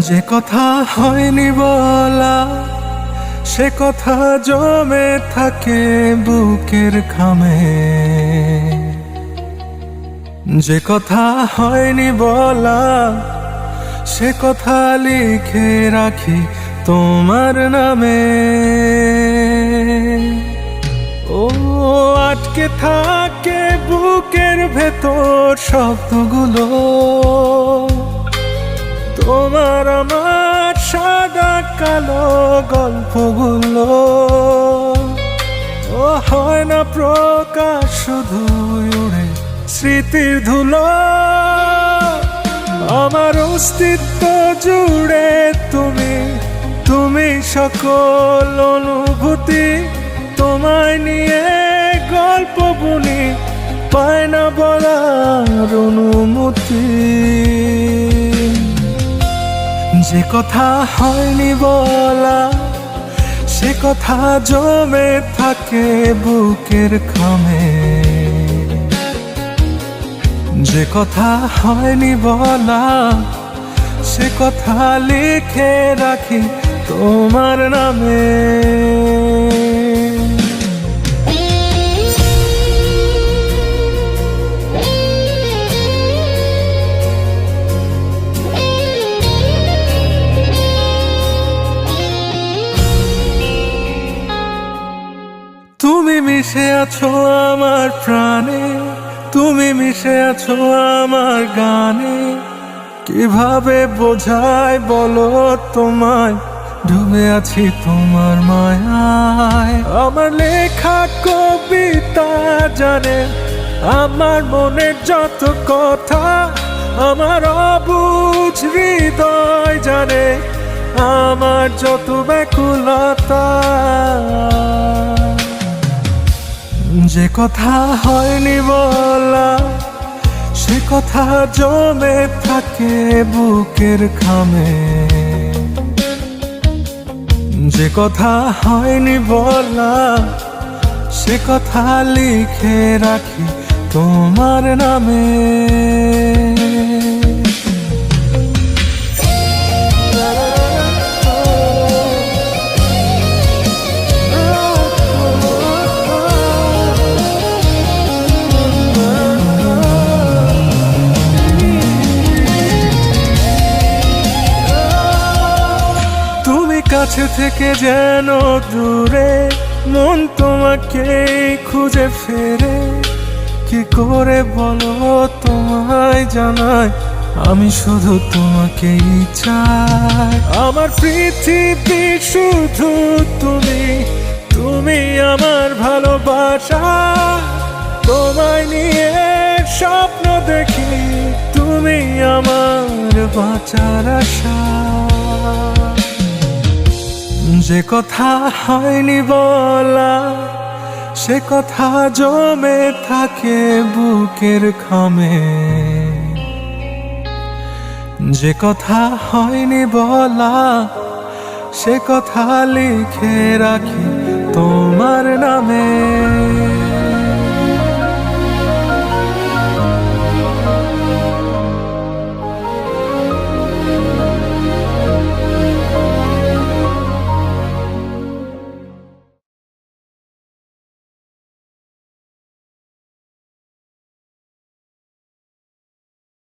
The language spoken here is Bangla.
যে কথা হয়নি বলা সে কথা জমে থাকে বুকের খামে। যে কথা হয়নি বলা সে কথা লিখে রাখি তোমার নামে। ও আটকে থাকে বুকের ভেতর শব্দগুলো, তোমার আমার সাদা কালো গল্পগুলো। ও হয় না প্রকাশ, শুধু উড়ে স্মৃতির ধুলো। আমার অস্তিত্ব জুড়ে তুমি, তুমি সকল অনুভূতি। তোমায় নিয়ে গল্প বুনি, পায় না বলার অনুমতি। যে কথা হয়নি বলা সে কথা জমে থাকে বুকের খামে। যে কথা হয়নি বলা সে কথা লিখে রাখি তোমার নামে। তুমি মিশে আছো আমার প্রাণে, তুমি মিশে আছো আমার গানে। কিভাবে বোঝাই বলো তোমায়, ডুবে আছি তোমার মায়ায়। আমার লেখা কবিতা জানে আমার মনের যত কথা। আমার অবুঝ হৃদয় জানে আমার যত ব্যাকুলতা। যে কথা হয়নি বলা সে কথা জমে থাকে বুকের খামে। যে কথা হয়নি বলা সে কথা লিখে রাখি তোমার নামে। কাছে থেকে যেন দূরে মন তোমাকেই খুঁজে ফেরে। কি করে বলো তোমায় জানাই, আমি শুধু তোমাকেই চাই। আমার পৃথিবী শুধু তুমি, তুমি আমার ভালোবাসা। তোমায় নিয়ে স্বপ্ন দেখি, তুমি আমার বাঁচার আশা। যে কথা হয়নি বলা সে কথা জমে থাকে বুকের খামে। যে কথা হয়নি বলা সে কথা লিখে রাখি তোমার নামে।